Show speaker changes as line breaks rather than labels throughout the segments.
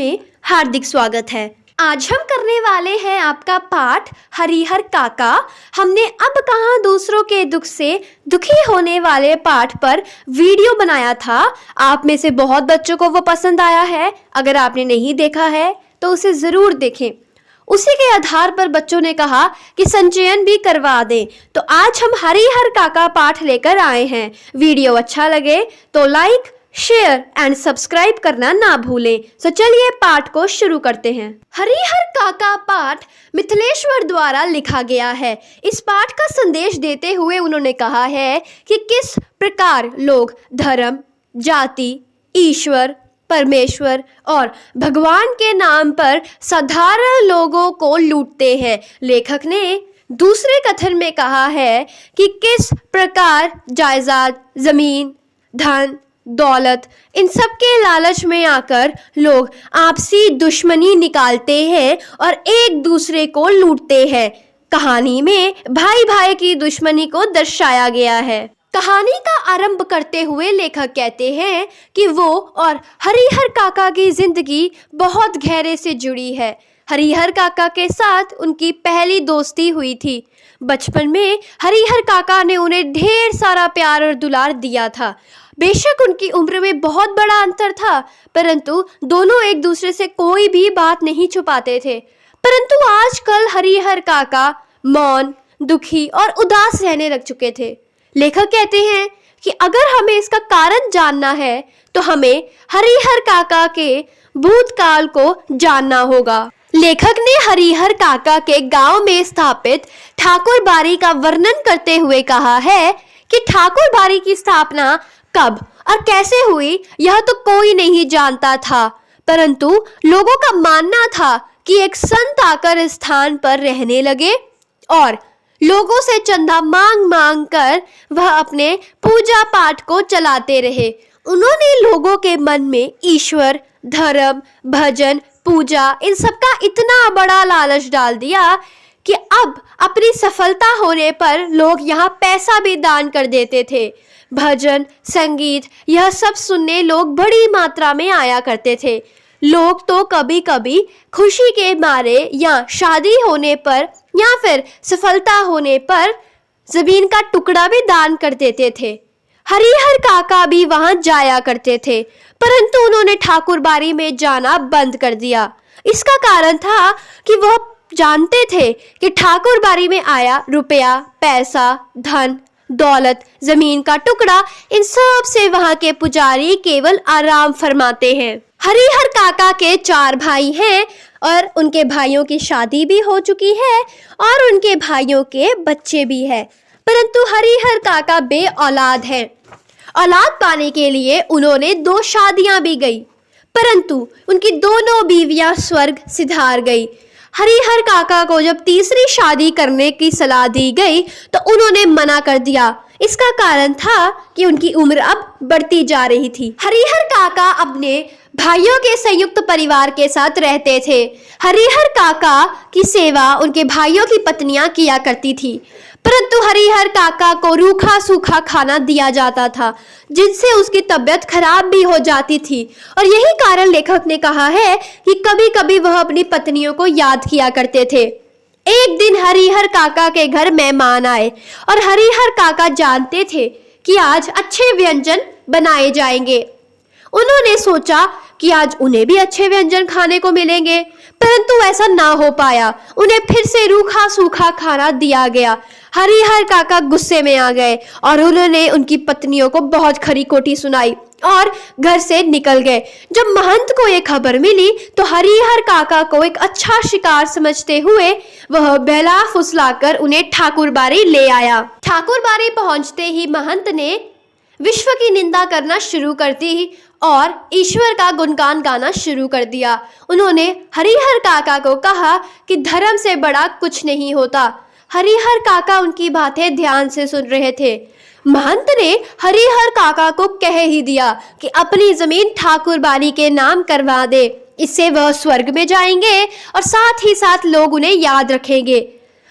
में हार्दिक स्वागत है। आज हम करने वाले हैं आपका पाठ हरिहर काका। हमने अब कहाँ दूसरों के दुख से दुखी होने वाले पाठ पर वीडियो बनाया था। आप में से बहुत बच्चों को वो पसंद आया है। अगर आपने नहीं देखा है तो उसे ज़रूर देखें। उसी के आधार पर बच्चों ने कहा कि संचयन भी करवा दें। तो आज हम हरिहर काका पाठ लेकर आए हैं। वीडियो अच्छा लगे तो लाइक, शेयर एंड सब्सक्राइब करना ना भूलें। तो चलिए पाठ को शुरू करते हैं। हरिहर काका पाठ मिथिलेश्वर द्वारा लिखा गया है। इस पाठ का संदेश देते हुए उन्होंने कहा है कि किस प्रकार लोग धर्म, जाति, ईश्वर, परमेश्वर और भगवान के नाम पर साधारण लोगों को लूटते हैं। लेखक ने दूसरे कथन में कहा है कि किस प्रकार जायदाद, जमीन, धन, दौलत, इन सब के लालच में आकर लोग आपसी दुश्मनी निकालते हैं और एक दूसरे को लूटते हैं। कहानी में भाई भाई की दुश्मनी को दर्शाया गया है। कहानी का आरंभ करते हुए लेखक कहते हैं कि वो और हरिहर काका की जिंदगी बहुत गहरे से जुड़ी है। हरिहर काका के साथ उनकी पहली दोस्ती हुई थी। बचपन में हरिहर काका ने उन्हें ढेर सारा प्यार और दुलार दिया था। बेशक उनकी उम्र में बहुत बड़ा अंतर था, परंतु दोनों एक दूसरे से कोई भी बात नहीं छुपाते थे। परंतु आजकल हरिहर काका मौन, दुखी और उदास रहने लग चुके थे। लेखक कहते हैं कि अगर हमें इसका कारण जानना है तो हमें हरिहर काका के भूतकाल को जानना होगा। लेखक ने हरिहर काका के गांव में स्थापित ठाकुर बाड़ी का वर्णन करते हुए कहा है कि ठाकुर बाड़ी की स्थापना कब और कैसे हुई यह तो कोई नहीं जानता था, परंतु लोगों का मानना था कि एक संत आकर इस स्थान पर रहने लगे और लोगों से चंदा मांग मांग कर वह अपने पूजा पाठ को चलाते रहे। उन्होंने लोगों के मन में ईश्वर, धर्म, भजन, पूजा, इन सब का इतना बड़ा लालच डाल दिया कि अब अपनी सफलता होने पर लोग यहाँ पैसा भी दान कर देते थे। भजन, संगीत, यह सब सुनने लोग बड़ी मात्रा में आया करते थे। लोग तो कभी कभी खुशी के मारे या शादी होने पर या फिर सफलता होने पर जमीन का टुकड़ा भी दान कर देते थे। हरिहर काका भी वहां जाया करते थे, परंतु उन्होंने ठाकुर बाड़ी में जाना बंद कर दिया। इसका कारण था कि वह जानते थे कि ठाकुर बाड़ी में आया रुपया, पैसा, धन, दौलत, जमीन का टुकड़ा, इन सब से वहां के पुजारी केवल आराम फरमाते हैं। हरिहर काका के 4 भाई हैं और उनके भाइयों की शादी भी हो चुकी है और उनके भाइयों के बच्चे भी हैं, परंतु हरिहर काका बे औलाद हैं। औलाद पाने के लिए उन्होंने 2 शादियां भी गई, परंतु उनकी दोनों बीवियां स्वर्ग सिधार गई। हरिहर काका को जब तीसरी शादी करने की सलाह दी गई तो उन्होंने मना कर दिया। इसका कारण था कि उनकी उम्र अब बढ़ती जा रही थी। हरिहर काका अपने भाइयों के संयुक्त परिवार के साथ रहते थे। हरिहर काका की सेवा उनके भाइयों की पत्नियां किया करती थी, परंतु हरिहर काका को रूखा सूखा खाना दिया जाता था, जिनसे उसकी तबीयत खराब भी हो जाती थी। और यही कारण लेखक ने कहा है कि कभी कभी वह अपनी पत्नियों को याद किया करते थे। एक दिन हरिहर काका के घर मेहमान आए और हरिहर काका जानते थे कि आज अच्छे व्यंजन बनाए जाएंगे। उन्होंने सोचा कि आज उन्हें भी अच्छे व्यंजन खाने को मिलेंगे, परंतु ऐसा ना हो पाया। उन्हें फिर से रूखा सूखा खाना दिया गया। हरिहर काका गुस्से में आ गए और उन्होंने उनकी पत्नियों को बहुत खरी खोटी सुनाई और घर से निकल गए। जब महंत को ये खबर मिली तो हरिहर काका को एक अच्छा शिकार समझते हुए वह बहला फुसलाकर उन्हें ठाकुर बाड़ी ले आया। ठाकुर बाड़ी पहुंचते ही महंत ने विश्व की निंदा करना शुरू कर दी और ईश्वर का गुणगान गाना शुरू कर दिया। उन्होंने हरिहर काका को कहा कि धर्म से बड़ा कुछ नहीं होता। हरिहर काका उनकी बातें ध्यान से सुन रहे थे। महंत ने हरिहर काका को कह ही दिया कि अपनी जमीन ठाकुर बाड़ी के नाम करवा दे, इससे वह स्वर्ग में जाएंगे और साथ ही साथ लोग उन्हें याद रखेंगे।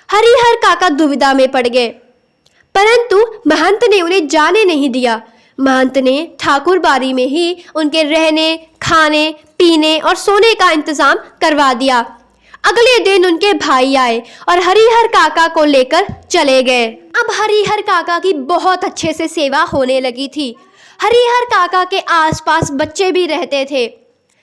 हरिहर काका दुविधा में पड़ गए, परंतु महंत ने उन्हें जाने नहीं दिया। महंत ने ठाकुर बाड़ी में ही उनके रहने, खाने, पीने और सोने का इंतजाम करवा दिया। अगले दिन उनके भाई आए और हरिहर काका को लेकर चले गए। अब हरिहर काका की बहुत अच्छे से सेवा होने लगी थी। हरिहर काका के आसपास बच्चे भी रहते थे।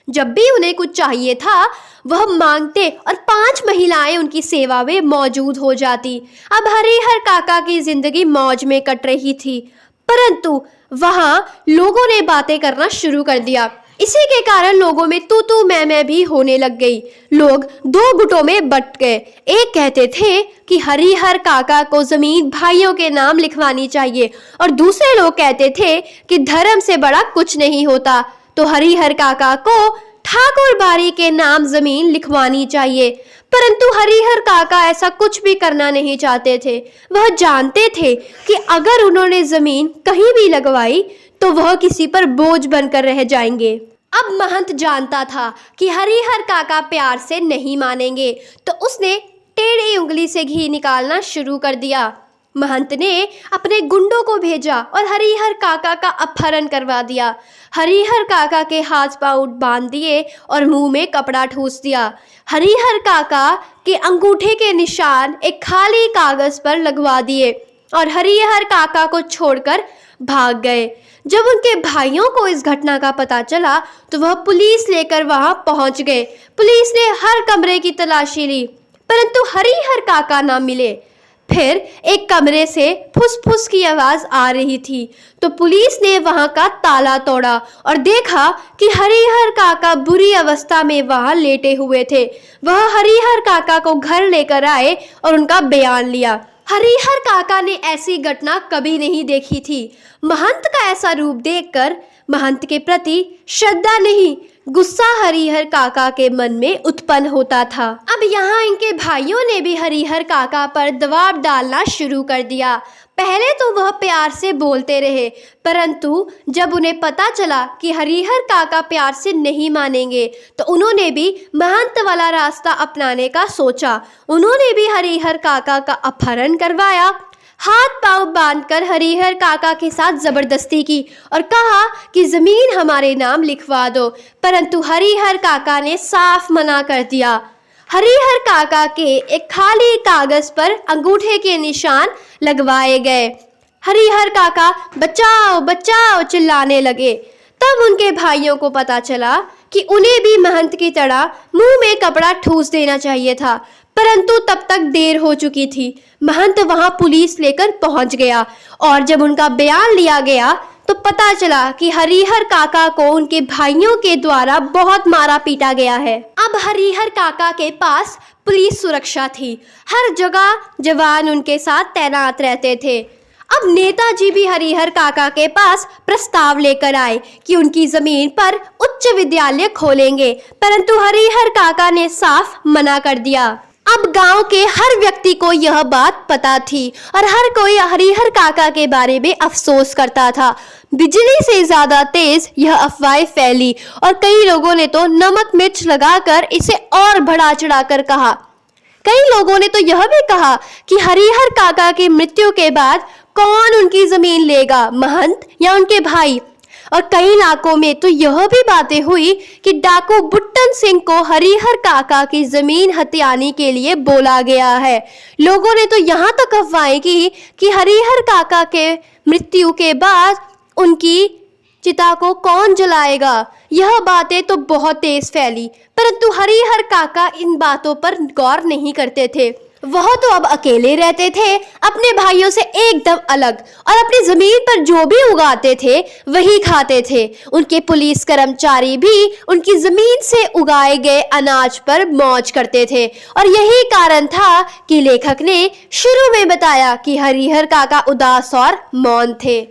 जब भी उन्हें कुछ चाहिए था वह मांगते और 5 महिलाएं उनकी सेवा में मौजूद हो जाती। अब हरिहर काका की जिंदगी मौज में कट रही थी, परंतु वहां लोगों ने बातें करना शुरू कर दिया। इसी के कारण लोगों में तू तू मैं भी होने लग गई। लोग 2 गुटों में बंट गए। एक कहते थे कि हरिहर काका को जमीन भाइयों के नाम लिखवानी चाहिए और दूसरे लोग कहते थे कि धर्म से बड़ा कुछ नहीं होता, तो हरिहर काका को ठाकुर बाड़ी के नाम जमीन लिखवानी चाहिए। परंतु हरिहर काका ऐसा कुछ भी करना नहीं चाहते थे। वह जानते थे कि अगर उन्होंने जमीन कहीं भी लगवाई तो वह किसी पर बोझ बनकर रह जाएंगे। अब महंत जानता था कि हरिहर काका प्यार से नहीं मानेंगे, तो उसने टेढ़ी उंगली से घी निकालना शुरू कर दिया। महंत ने अपने गुंडों को भेजा और हरिहर काका का अपहरण करवा दिया। हरिहर काका के हाथ पांव बांध दिए और मुंह में कपड़ा ठूस दिया। हरिहर काका के अंगूठे के निशान एक खाली कागज पर लगवा दिए और हरिहर काका को छोड़कर भाग गए। जब उनके भाइयों को इस घटना का पता चला तो वह पुलिस लेकर वहां पहुंच गए। पुलिस ने हर कमरे की तलाशी ली, परंतु हरिहर काका ना मिले। फिर एक कमरे से फुसफुस की आवाज आ रही थी, तो पुलिस ने वहां का ताला तोड़ा और देखा कि हरिहर काका बुरी अवस्था में वहां लेटे हुए थे। वह हरिहर काका को घर लेकर आए और उनका बयान लिया। हरिहर काका ने ऐसी घटना कभी नहीं देखी थी। महंत का ऐसा रूप देखकर महंत के प्रति श्रद्धा नहीं, गुस्सा हरिहर काका के मन में उत्पन्न होता था। अब यहाँ इनके भाइयों ने भी हरिहर काका पर दबाव डालना शुरू कर दिया। पहले तो वह प्यार से बोलते रहे, परंतु जब उन्हें पता चला कि हरिहर काका प्यार से नहीं मानेंगे तो उन्होंने भी महंत वाला रास्ता अपनाने का सोचा। उन्होंने भी हरिहर काका का अपहरण करवाया, हाथ पांव बांधकर हरिहर काका के साथ जबरदस्ती की और कहा कि जमीन हमारे नाम लिखवा दो, परंतु हरिहर काका ने साफ मना कर दिया। हरिहर काका के एक खाली कागज पर अंगूठे के निशान लगवाए गए। हरिहर काका बचाओ बचाओ चिल्लाने लगे। तब उनके भाइयों को पता चला कि उन्हें भी महंत की तरह मुंह में कपड़ा ठूस देना चाहिए था, परंतु तब तक देर हो चुकी थी। महंत वहां पुलिस लेकर पहुंच गया और जब उनका बयान लिया गया तो पता चला कि हरिहर काका को उनके भाइयों के द्वारा बहुत मारा पीटा गया है। अब हरिहर काका के पास पुलिस सुरक्षा थी, हर जगह जवान उनके साथ तैनात रहते थे। अब नेताजी भी हरिहर काका के पास प्रस्ताव लेकर आए कि उनकी जमीन पर उच्च विद्यालय खोलेंगे, परंतु हरिहर काका ने साफ मना कर दिया। अब गांव के हर व्यक्ति को यह बात पता थी और हर कोई हरिहर काका के बारे में अफसोस करता था। बिजली से ज्यादा तेज यह अफवाह फैली और कई लोगों ने तो नमक मिर्च लगाकर इसे और बढ़ा चढ़ाकर कहा। कई लोगों ने तो यह भी कहा कि हरिहर काका की मृत्यु के बाद कौन उनकी जमीन लेगा, महंत या उनके भाई। और कई इलाकों में तो यह भी बातें हुई कि डाकू बुट्टन सिंह को हरिहर काका की जमीन हथियाने के लिए बोला गया है। लोगों ने तो यहाँ तक अफवाहें की कि हरिहर काका के मृत्यु के बाद उनकी चिता को कौन जलाएगा। यह बातें तो बहुत तेज फैली, परंतु हरिहर काका इन बातों पर गौर नहीं करते थे। वह तो अब अकेले रहते थे, अपने भाइयों से एकदम अलग, और अपनी जमीन पर जो भी उगाते थे वही खाते थे। उनके पुलिस कर्मचारी भी उनकी जमीन से उगाए गए अनाज पर मौज करते थे। और यही कारण था कि लेखक ने शुरू में बताया कि हरिहर काका उदास और मौन थे।